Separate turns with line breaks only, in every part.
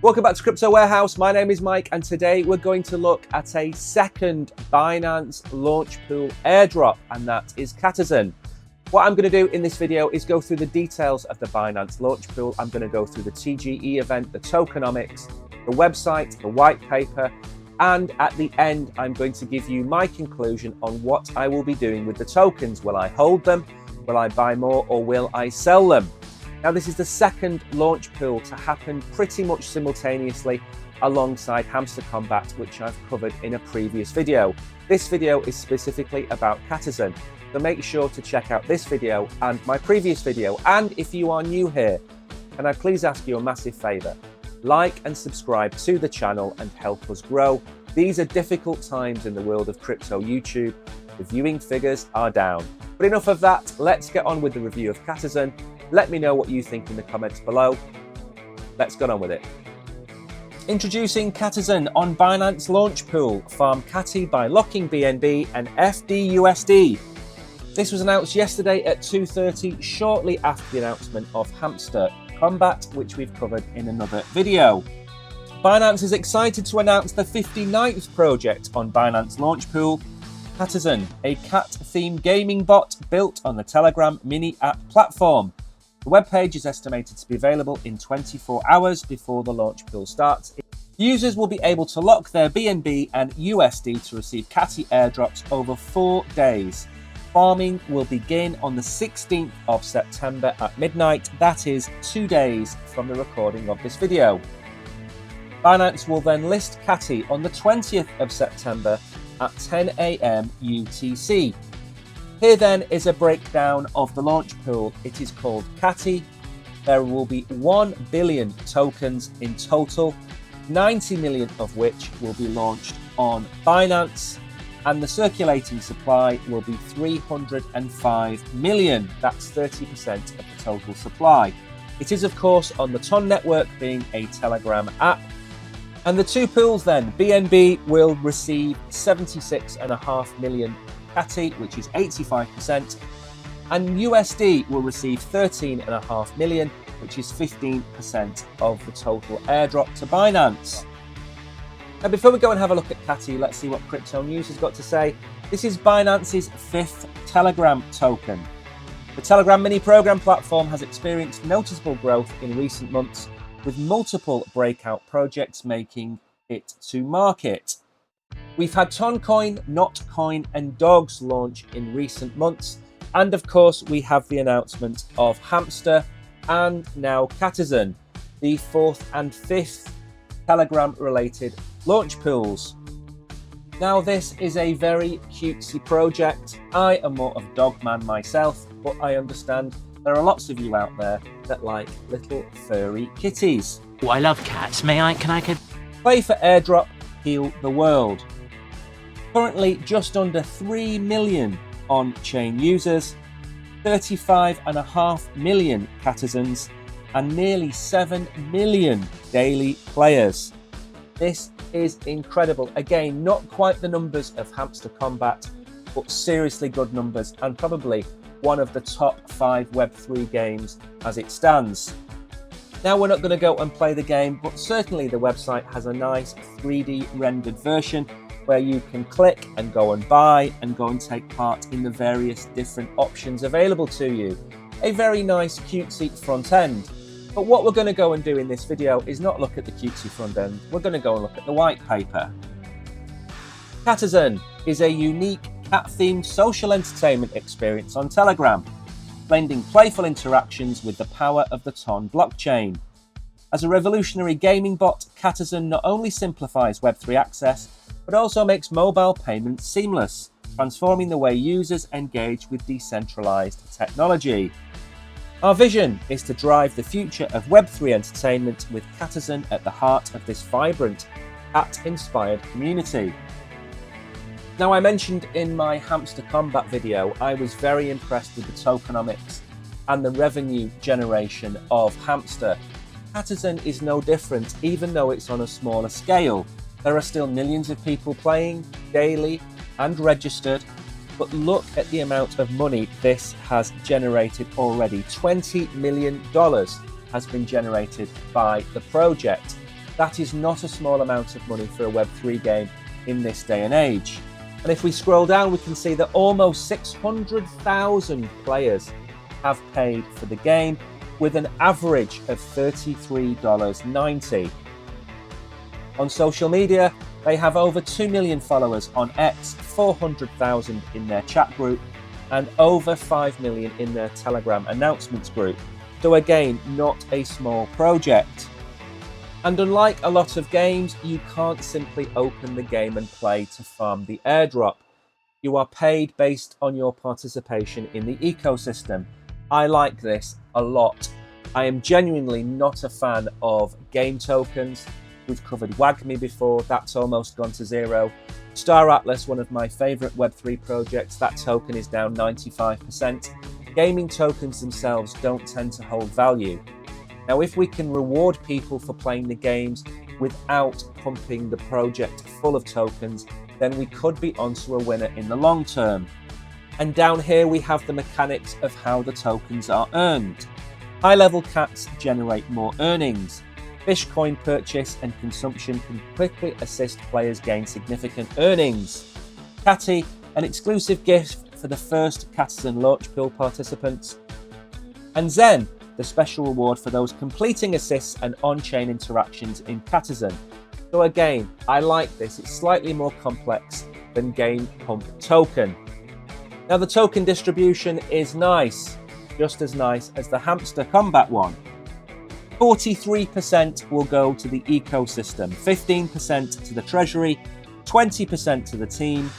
Welcome back to Crypto Warehouse. My name is Mike, and today we're going to look at a second Binance Launchpool airdrop, and that is Catizen. What I'm going to do in this video is go through the details of the Binance Launchpool. I'm going to go through the TGE event, the tokenomics, the website, the white paper, and at the end, I'm going to give you my conclusion on what I will be doing with the tokens. Will I hold them? Will I buy more, or will I sell them? Now, this is the second launch pool to happen pretty much simultaneously alongside Hamster Combat, which I've covered in a previous video. This video is specifically about Catizen, so make sure to check out this video and my previous video. And if you are new here, can I please ask you a massive favor? Like and subscribe to the channel and help us grow. These are difficult times in the world of crypto YouTube. The viewing figures are down. But enough of that, let's get on with the review of Catizen. Let me know what you think in the comments below. Let's get on with it. Introducing Catizen on Binance Launchpool. Farm CATI by locking BNB and FDUSD. This was announced yesterday at 2:30, shortly after the announcement of Hamster Combat, which we've covered in another video. Binance is excited to announce the 59th project on Binance Launchpool, Catizen, a cat-themed gaming bot built on the Telegram mini app platform. The webpage is estimated to be available in 24 hours before the launch pool starts. Users will be able to lock their BNB and USD to receive CATI airdrops over 4 days. Farming will begin on the 16th of September at midnight. That is 2 days from the recording of this video. Binance will then list CATI on the 20th of September at 10 AM UTC. Here then is a breakdown of the launch pool. It is called CATI. There will be 1 billion tokens in total, 90 million of which will be launched on Binance, and the circulating supply will be 305 million. That's 30% of the total supply. It is, of course, on the TON network, being a Telegram app. And the two pools then, BNB will receive 76.5 million CATI, which is 85%, and USD will receive 13.5 million, which is 15% of the total airdrop to Binance. Now, before we go and have a look at CATI, let's see what Crypto News has got to say. This is Binance's 5th Telegram token. The Telegram mini program platform has experienced noticeable growth in recent months, with multiple breakout projects making it to market. We've had Toncoin, Notcoin, and Dogs launch in recent months, and of course we have the announcement of Hamster and now Catizen, the 4th and 5th Telegram-related launch pools. Now, this is a very cutesy project. I am more of dog man myself, but I understand there are lots of you out there that like little furry kitties.
Oh, I love cats. Can I
Play for airdrop, heal the world. Currently just under 3 million on-chain users, 35.5 million Catizens, and nearly 7 million daily players. This is incredible. Again, not quite the numbers of Hamster Combat, but seriously good numbers, and probably one of the top 5 Web3 games as it stands. Now, we're not going to go and play the game, but certainly the website has a nice 3D rendered version where you can click and go and buy and go and take part in the various different options available to you. A very nice cutesy front end. But what we're going to go and do in this video is not look at the cutesy front end, we're going to go and look at the white paper. Catizen is a unique cat-themed social entertainment experience on Telegram, blending playful interactions with the power of the TON blockchain. As a revolutionary gaming bot, Catizen not only simplifies Web3 access, but also makes mobile payments seamless, transforming the way users engage with decentralized technology. Our vision is to drive the future of Web3 entertainment with Catizen at the heart of this vibrant, cat-inspired community. Now, I mentioned in my Hamster Combat video, I was very impressed with the tokenomics and the revenue generation of Hamster. Catizen is no different, even though it's on a smaller scale. There are still millions of people playing daily and registered, but look at the amount of money this has generated already. $20 million has been generated by the project. That is not a small amount of money for a Web3 game in this day and age. And if we scroll down, we can see that almost 600,000 players have paid for the game, with an average of $33.90. On social media, they have over 2 million followers on X, 400,000 in their chat group, and over 5 million in their Telegram announcements group. So again, not a small project. And unlike a lot of games, you can't simply open the game and play to farm the airdrop. You are paid based on your participation in the ecosystem. I like this a lot. I am genuinely not a fan of game tokens. We've covered WAGMI before, that's almost gone to zero. Star Atlas, one of my favourite Web3 projects, that token is down 95%. Gaming tokens themselves don't tend to hold value. Now, if we can reward people for playing the games without pumping the project full of tokens, then we could be onto a winner in the long term. And down here we have the mechanics of how the tokens are earned. High-level cats generate more earnings. Fish coin purchase and consumption can quickly assist players gain significant earnings. CATI, an exclusive gift for the first Catizen Launchpool participants. And Zen, the special reward for those completing assists and on-chain interactions in Catizen. So again, I like this. It's slightly more complex than Game Pump Token. Now the token distribution is nice, just as nice as the Hamster Combat one. 43% will go to the ecosystem, 15% to the treasury, 20% to the team,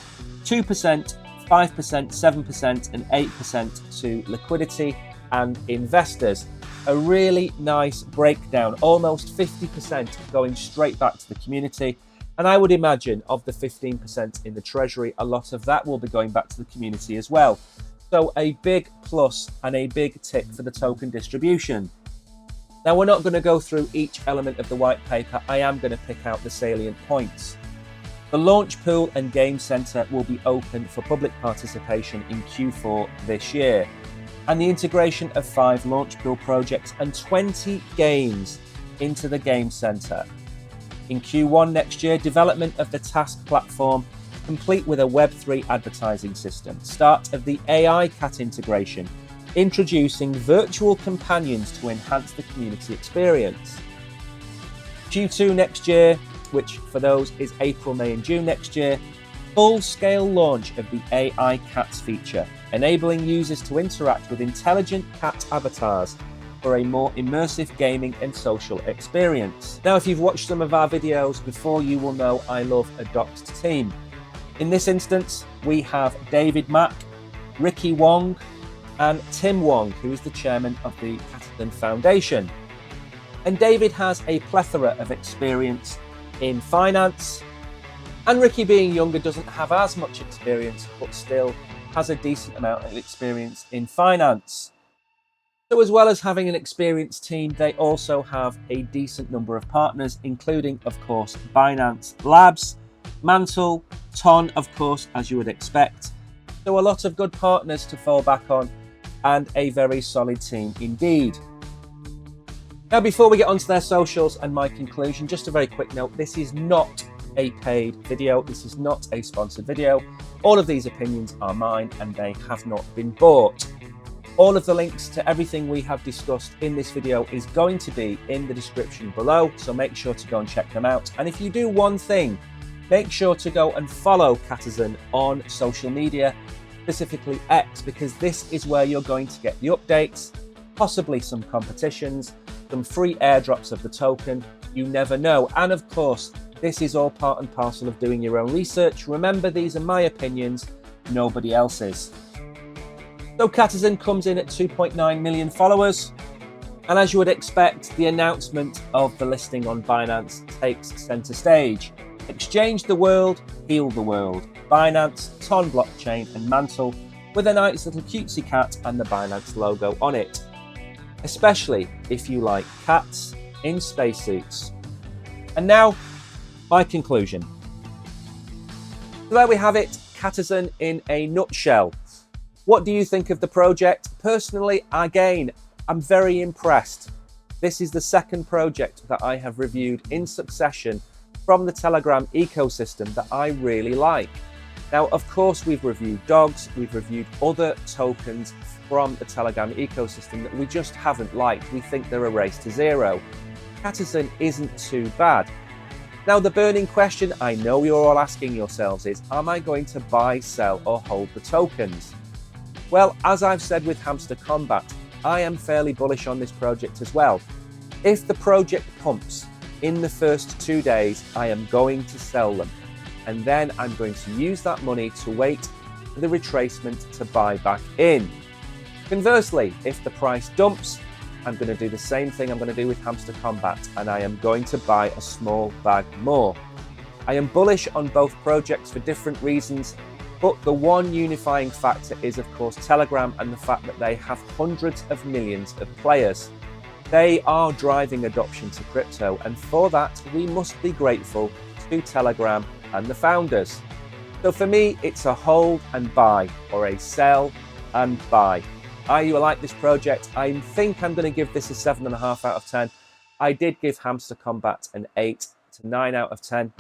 2%, 5%, 7% and 8% to liquidity and investors. A really nice breakdown, almost 50% going straight back to the community. And I would imagine of the 15% in the treasury, a lot of that will be going back to the community as well. So a big plus and a big tick for the token distribution. Now, we're not going to go through each element of the white paper. I am going to pick out the salient points. The Launchpool and Game Center will be open for public participation in Q4 this year. And the integration of 5 Launchpool projects and 20 games into the Game Center. In Q1 next year, development of the task platform, complete with a Web3 advertising system. Start of the AI cat integration, introducing virtual companions to enhance the community experience. Q2 next year, which for those is April, May and June next year, full-scale launch of the AI cats feature, enabling users to interact with intelligent cat avatars for a more immersive gaming and social experience. Now, if you've watched some of our videos before, you will know I love a doxed team. In this instance, we have David Mack, Ricky Wong, and Tim Wong, who is the chairman of the Catizen Foundation. And David has a plethora of experience in finance, and Ricky, being younger, doesn't have as much experience, but still has a decent amount of experience in finance. So as well as having an experienced team, they also have a decent number of partners, including, of course, Binance Labs, Mantle, Ton, of course, as you would expect. So a lot of good partners to fall back on and a very solid team indeed. Now, before we get onto their socials and my conclusion, just a very quick note, this is not a paid video. This is not a sponsored video. All of these opinions are mine and they have not been bought. All of the links to everything we have discussed in this video is going to be in the description below, so make sure to go and check them out. And if you do one thing, make sure to go and follow Catizen on social media, specifically X, because this is where you're going to get the updates, possibly some competitions, some free airdrops of the token, you never know. And of course, this is all part and parcel of doing your own research. Remember, these are my opinions, nobody else's. So Catizen comes in at 2.9 million followers. And as you would expect, the announcement of the listing on Binance takes center stage. Exchange the world, heal the world. Binance, Ton blockchain and Mantle with a nice little cutesy cat and the Binance logo on it. Especially if you like cats in spacesuits. And now, my conclusion. So there we have it, Catizen in a nutshell. What do you think of the project? Personally, again, I'm very impressed. This is the second project that I have reviewed in succession from the Telegram ecosystem that I really like. Now, of course, we've reviewed dogs, we've reviewed other tokens from the Telegram ecosystem that we just haven't liked. We think they're a race to zero. Catizen isn't too bad. Now, the burning question I know you're all asking yourselves is, am I going to buy, sell, or hold the tokens? Well, as I've said with Hamster Combat, I am fairly bullish on this project as well. If the project pumps in the first 2 days, I am going to sell them. And then I'm going to use that money to wait for the retracement to buy back in. Conversely, if the price dumps, I'm going to do the same thing I'm going to do with Hamster Combat, and I am going to buy a small bag more. I am bullish on both projects for different reasons, but the one unifying factor is, of course, Telegram and the fact that they have hundreds of millions of players. They are driving adoption to crypto, and for that, we must be grateful to Telegram and the founders. So for me, it's a hold and buy, or a sell and buy. I like this project. I think I'm going to give this a 7.5 out of 10. I did give Hamster Combat an 8 to 9 out of 10.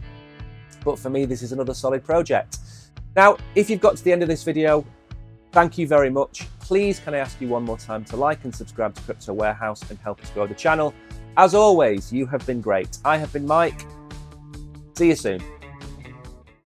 But for me, this is another solid project. Now, if you've got to the end of this video, thank you very much. Please, can I ask you one more time to like and subscribe to Crypto Warehouse and help us grow the channel. As always, you have been great. I have been Mike. See you soon.